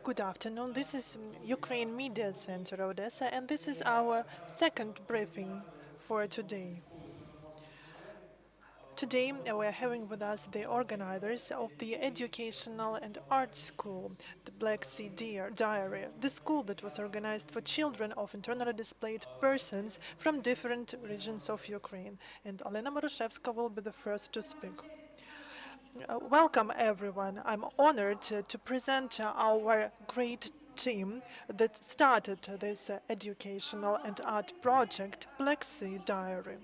Good afternoon. This is Ukraine Media Center Odesa, and this is our second briefing for today. Today we are having with us the organizers of the Educational and Art School, the Black Sea Diary, the school that was organized for children of internally displaced persons from different regions of Ukraine. And Olena Marushevska will be the first to speak. Welcome, everyone. I'm honored to present our great team that started this educational and art project, Black Sea Diary.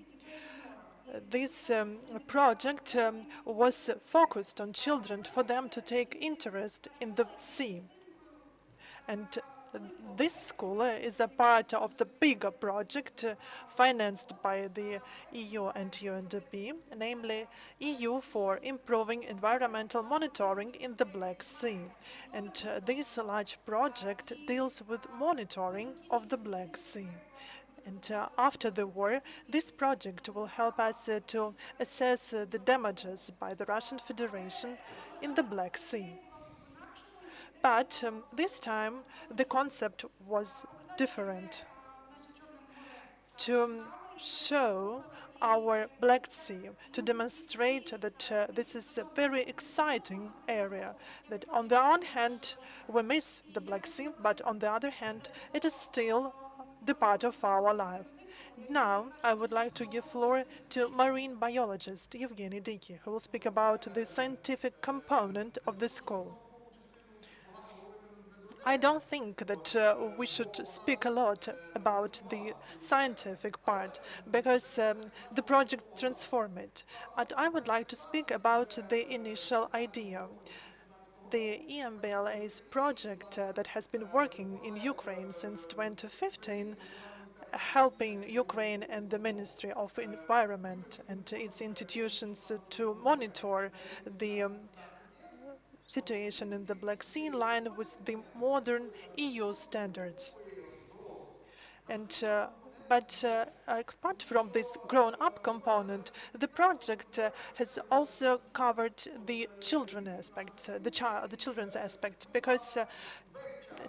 This project was focused on children for them to take interest in the sea. And this school is a part of the bigger project financed by the EU and UNDP, namely EU for improving environmental monitoring in the Black Sea. And this large project deals with monitoring of the Black Sea. And after the war, this project will help us to assess the damages by the Russian Federation in the Black Sea. But this time, the concept was different. To show our Black Sea, to demonstrate that this is a very exciting area, that on the one hand, we miss the Black Sea, but on the other hand, it is still the part of our life. Now, I would like to give floor to marine biologist Yevhen Dyky, who will speak about the scientific component of the school. I don't think that we should speak a lot about the scientific part, because the project transformed it. But I would like to speak about the initial idea. The EMBLA's project that has been working in Ukraine since 2015, helping Ukraine and the Ministry of Environment and its institutions to monitor the situation in the Black Sea in line with the modern EU standards. And but apart from this grown-up component, the project has also covered the children aspect, the children's aspect, because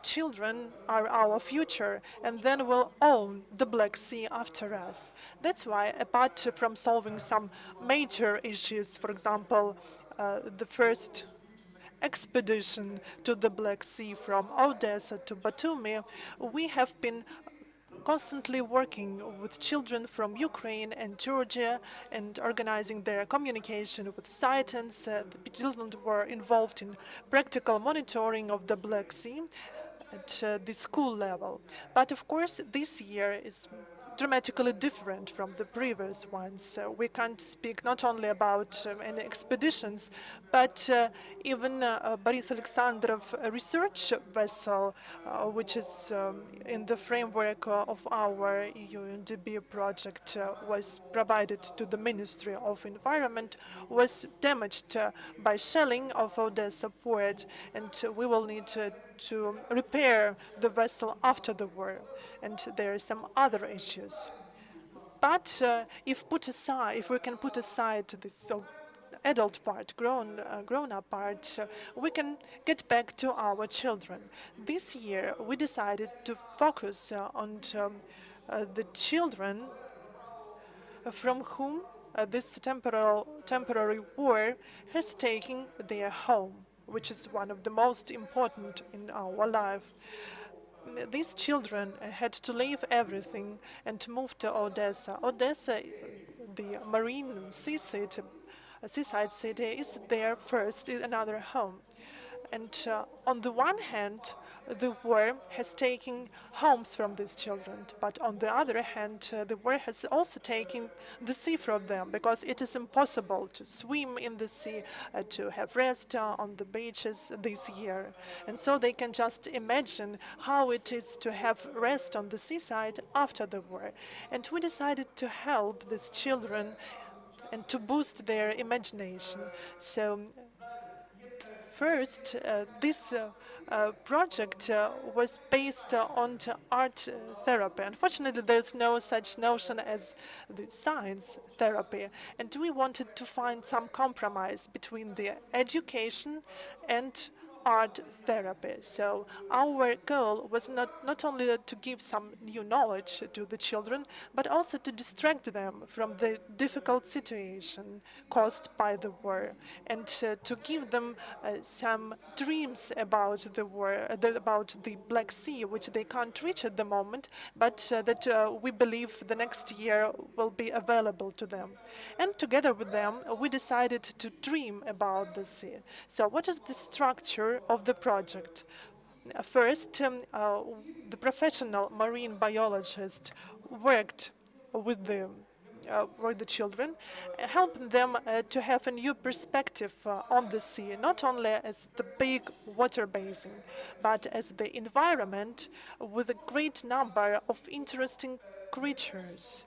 children are our future, and then will own the Black Sea after us. That's why, apart from solving some major issues, for example, the first expedition to the Black Sea from Odesa to Batumi, we have been constantly working with children from Ukraine and Georgia and organizing their communication with scientists. The children were involved in practical monitoring of the Black Sea at the school level. But of course, this year is dramatically different from the previous ones. We can't speak not only about any expeditions, but even Boris Alexandrov research vessel, which is in the framework of our EU-UNDP project, was provided to the Ministry of Environment, was damaged by shelling of Odesa port, and we will need to repair the vessel after the war. And there are some other issues. But if we can put aside this adult part, grown-up part, we can get back to our children. This year, we decided to focus on the children from whom this temporary war has taken their home, which is one of the most important in our life. These children had to leave everything and to move to Odesa. Odesa, the marine seaside city, is their first, another home. And on the one hand, the war has taken homes from these children, but on the other hand, the war has also taken the sea from them, because it is impossible to swim in the sea, to have rest on the beaches this year. And so they can just imagine how it is to have rest on the seaside after the war. And we decided to help these children and to boost their imagination. So first, this project was based on art therapy. Unfortunately, there's no such notion as the science therapy, and we wanted to find some compromise between the education and art therapy. So our goal was not only to give some new knowledge to the children, but also to distract them from the difficult situation caused by the war, and to give them some dreams about the war, about the Black Sea, which they can't reach at the moment, but that we believe the next year will be available to them. And together with them, we decided to dream about the sea. So what is the structure of the project? First, the professional marine biologist worked with the children, helping them to have a new perspective on the sea, not only as the big water basin, but as the environment with a great number of interesting creatures.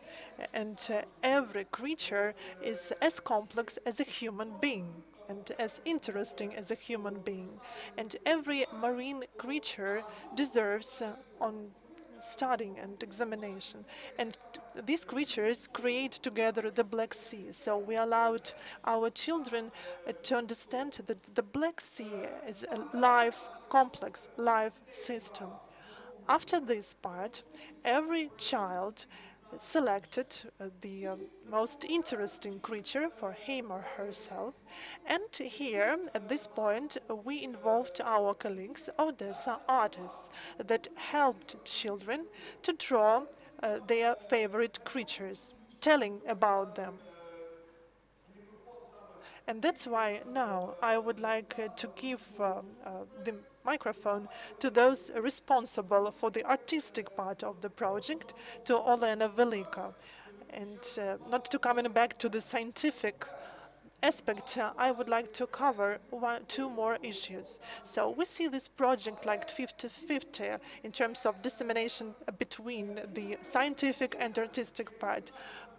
And every creature is as complex as a human being and as interesting as a human being. And every marine creature deserves on studying and examination. And these creatures create together the Black Sea. So we allowed our children to understand that the Black Sea is a live, complex, live system. After this part, every child selected the most interesting creature for him or herself. And here, at this point, we involved our colleagues, Odesa artists, that helped children to draw their favorite creatures, telling about them. And that's why now I would like to give the microphone to those responsible for the artistic part of the project, to Olena Velyka. And not to coming back to the scientific aspect, I would like to cover two more issues. So we see this project like 50-50 in terms of dissemination between the scientific and artistic part.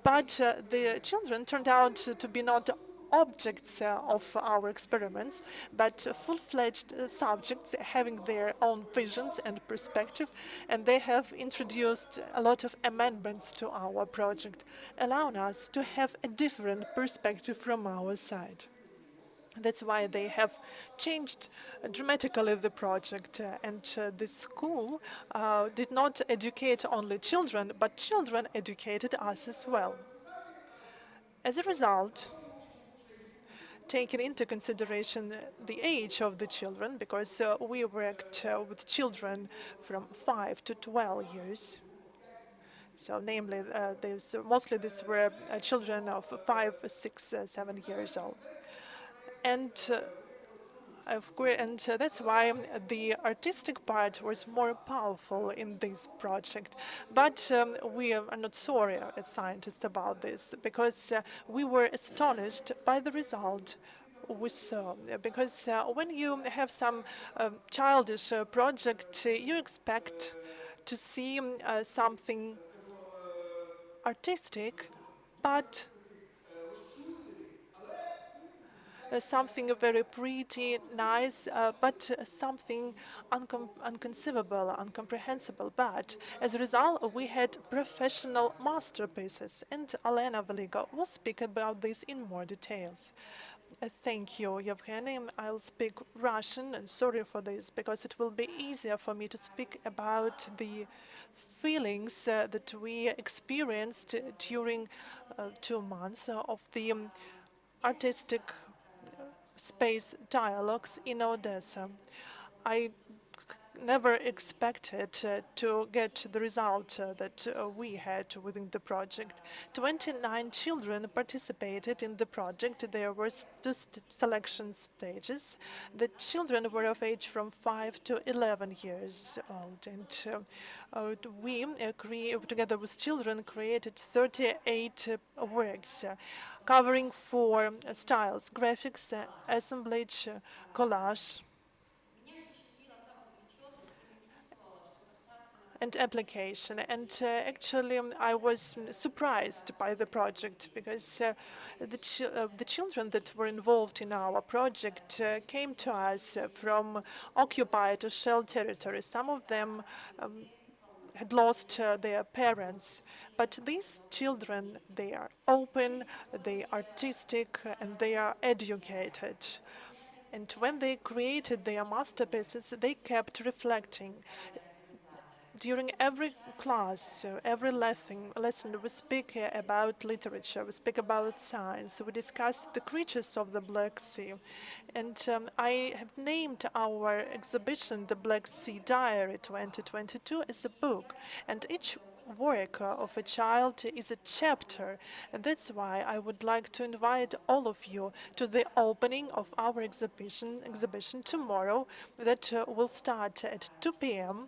But the children turned out to be not objects of our experiments, but full-fledged subjects having their own visions and perspective, and they have introduced a lot of amendments to our project, allowing us to have a different perspective from our side. That's why they have changed dramatically the project, and the school did not educate only children, but children educated us as well. As a result, taking into consideration the age of the children, because we worked with children from 5 to 12 years. So namely, mostly these were children of 5, 6, 7 years old. And that's why the artistic part was more powerful in this project. But we are not sorry as scientists about this, because we were astonished by the result we saw. Because when you have some childish project, you expect to see something artistic, but something very pretty, nice, but something unconceivable, incomprehensible. But as a result, we had professional masterpieces, and Olena Velyka will speak about this in more details. Thank you, Yevhen. I'll speak Russian, and sorry for this, because it will be easier for me to speak about the feelings that we experienced during 2 months of the artistic space dialogues in Odesa. I never expected to get the result that we had within the project. 29 children participated in the project. There were two selection stages. The children were of age from 5 to 11 years old, and we, together with children, created 38 works covering 4 styles: graphics, assemblage, collage, and application. And actually, I was surprised by the project, because the children that were involved in our project came to us from occupied or shelled territories. Some of them had lost their parents, but these children, they are open, they are artistic, and they are educated. And when they created their masterpieces, they kept reflecting. During every class, every lesson, we speak about literature, we speak about science, we discuss the creatures of the Black Sea. And I have named our exhibition, The Black Sea Diary 2022, as a book. And each work of a child is a chapter, and that's why I would like to invite all of you to the opening of our exhibition tomorrow that will start at 2 p.m.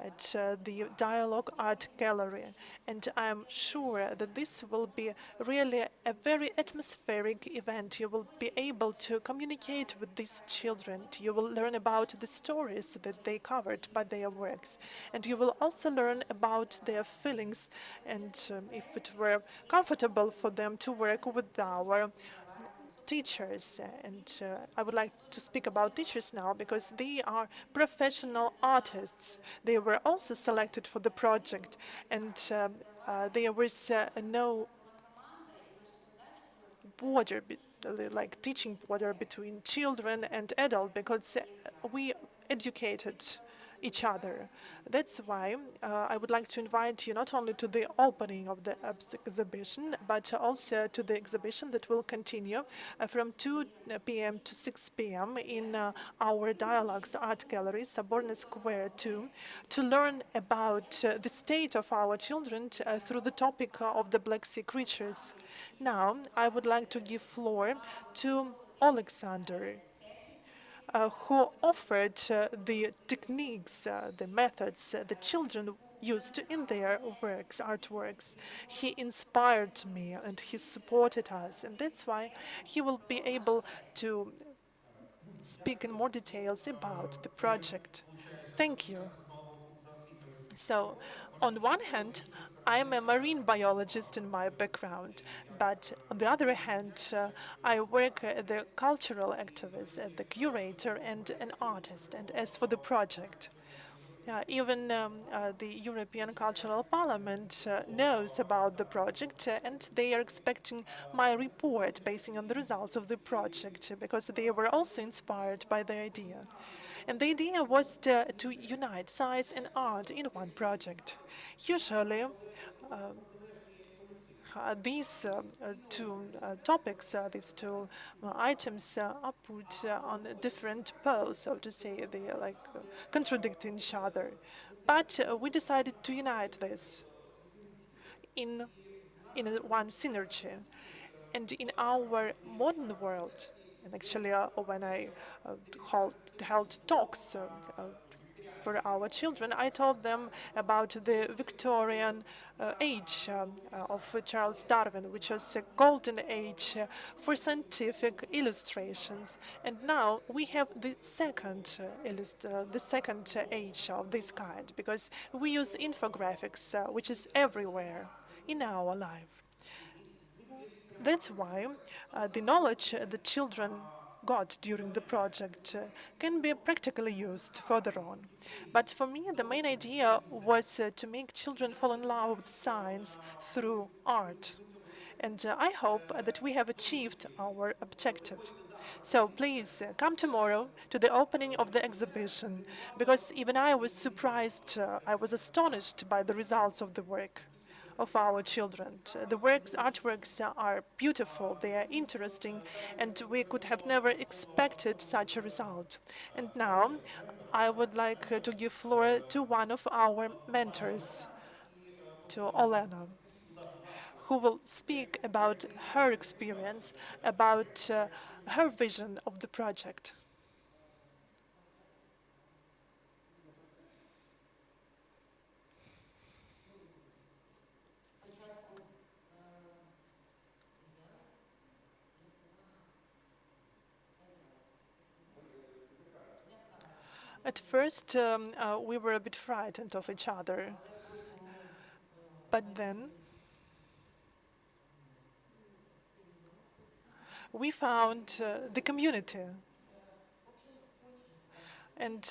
at the Dialogue Art Gallery. And I'm sure that this will be really a very atmospheric event. You will be able to communicate with these children. You will learn about the stories that they covered by their works. And you will also learn about their feelings and if it were comfortable for them to work with our teachers. And I would like to speak about teachers now because they are professional artists. They were also selected for the project, and there was no border, like teaching border between children and adult, because we educated each other. That's why I would like to invite you not only to the opening of the exhibition, but also to the exhibition that will continue from 2 p.m. to 6 p.m. in our Dialogues Art Gallery, Soborny Square 2, to learn about the state of our children through the topic of the Black Sea creatures. Now, I would like to give floor to Alexander, who offered the techniques, the methods the children used in their works, artworks. He inspired me and he supported us, and that's why he will be able to speak in more details about the project. Thank you. So, on one hand, I am a marine biologist in my background, but on the other hand, I work as a cultural activist, as the curator and an artist. And as for the project, even the European Cultural Parliament knows about the project, and they are expecting my report based on the results of the project, because they were also inspired by the idea. And the idea was to unite science and art in one project. Usually, these two topics, these two items are put on different poles, so to say. They are like contradicting each other. But we decided to unite this in, in one synergy. And in our modern world, and actually when I held talks for our children, I told them about the Victorian age of Charles Darwin, which was a golden age for scientific illustrations. And now we have the second age of this kind, because we use infographics, which is everywhere in our life. That's why the knowledge the children got during the project can be practically used further on. But for me, the main idea was to make children fall in love with science through art. And I hope that we have achieved our objective. So please come tomorrow to the opening of the exhibition, because even I was surprised, I was astonished by the results of the work of our children. The artworks are beautiful, they are interesting, and we could have never expected such a result. And now I would like to give floor to one of our mentors, to Olena, who will speak about her experience, about her vision of the project. At first, we were a bit frightened of each other, but then we found the community. And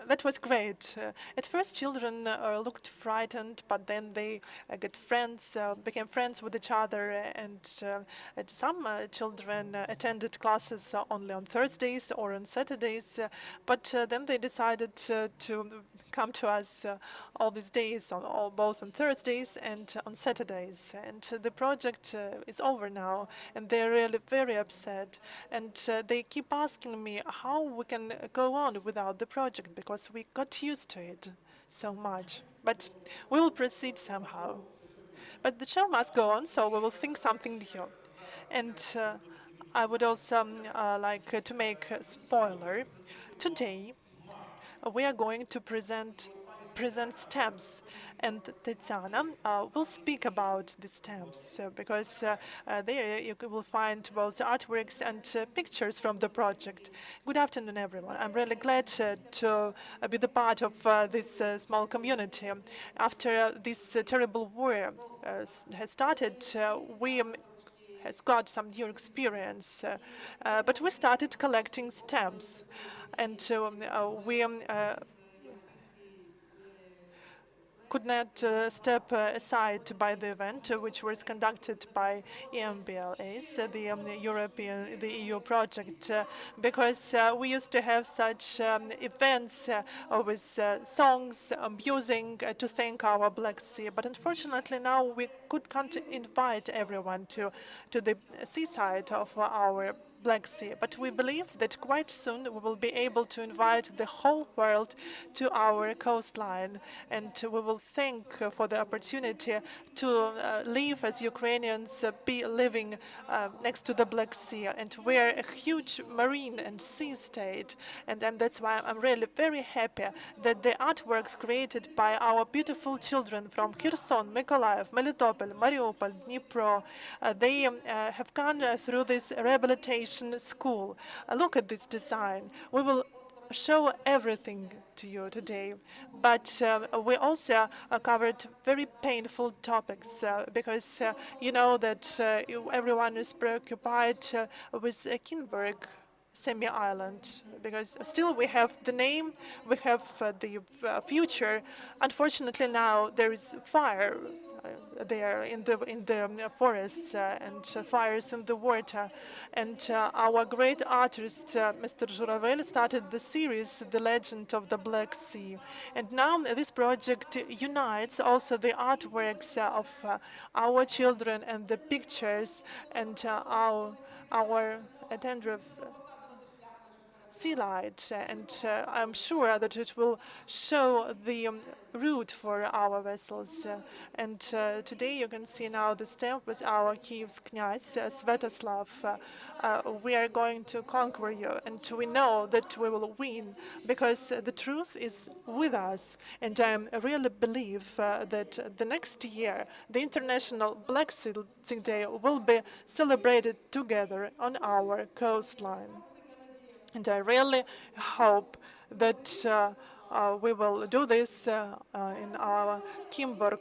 that was great. At first, children looked frightened, but then they became friends with each other, and some children attended classes only on Thursdays or on Saturdays, but then they decided to come to us all these days, both on Thursdays and on Saturdays. And the project is over now, and they're really very upset. And they keep asking me how we can go on without the project, because we got used to it so much. But we will proceed somehow. But the show must go on, so we will think something new. And I would also like to make a spoiler. Today, we are going to present stamps, and Tetyana will speak about the stamps because there you will find both artworks and pictures from the project. Good afternoon, everyone. I'm really glad to be the part of this small community. After this terrible war has started, we has got some new experience, but we started collecting stamps, and we could not step aside by the event, which was conducted by EMBLAs, the EU project, because we used to have such events with songs, music to thank our Black Sea. But unfortunately now we can't invite everyone to the seaside of our Black Sea, but we believe that quite soon we will be able to invite the whole world to our coastline, and we will thank for the opportunity to live as Ukrainians, be living next to the Black Sea. And we're a huge marine and sea state, and that's why I'm really very happy that the artworks created by our beautiful children from Kherson, Mykolaiv, Melitopol, Mariupol, Dnipro, they have gone through this rehabilitation school. Look at this design. We will show everything to you today, but we also covered very painful topics because you know that everyone is preoccupied with Kinberg semi-island, because still we have the name, we have the future. Unfortunately now there is fire there in the forests and fires in the water. And our great artist, Mr. Zhuravel, started the series, The Legend of the Black Sea. And now this project unites also the artworks of our children and the pictures and our tender sea light, and I'm sure that it will show the route for our vessels. And today you can see now the stamp with our Kiev's Knyaz, Svetoslav. We are going to conquer you, and we know that we will win, because the truth is with us. And I really believe that the next year, the International Black Sea Day will be celebrated together on our coastline. And I really hope that we will do this in our Kimberg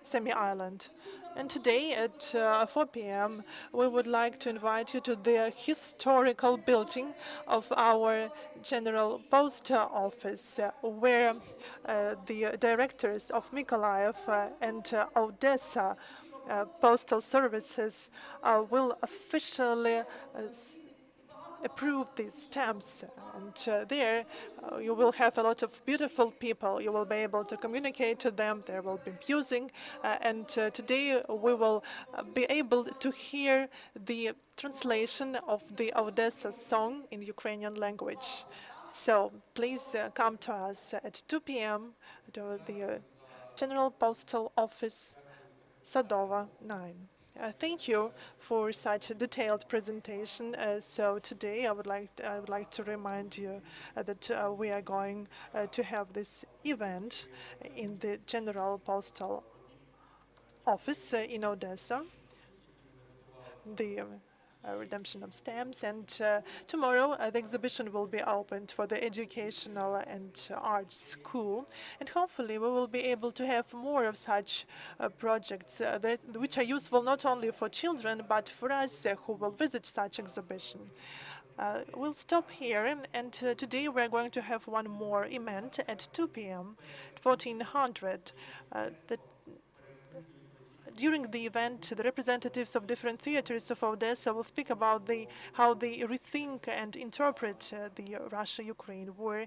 semi-island. And today at 4 p.m. we would like to invite you to the historical building of our General Post Office, where the directors of Mykolaiv and Odesa postal services will officially approve these stamps, and there you will have a lot of beautiful people. You will be able to communicate to them. There will be music, and today we will be able to hear the translation of the Odesa song in Ukrainian language. So please come to us at 2 p.m. to the General Postal Office, Sadova 9. Thank you for such a detailed presentation. So today I would like to remind you that we are going to have this event in the General Postal Office in Odessa, the redemption of stamps, and tomorrow the exhibition will be opened for the educational and art school, and hopefully we will be able to have more of such projects which are useful not only for children but for us who will visit such exhibition. We'll stop here, and today we're going to have one more event at 2 p.m., 1400. During the event, the representatives of different theaters of Odessa will speak about how they rethink and interpret the Russia-Ukraine war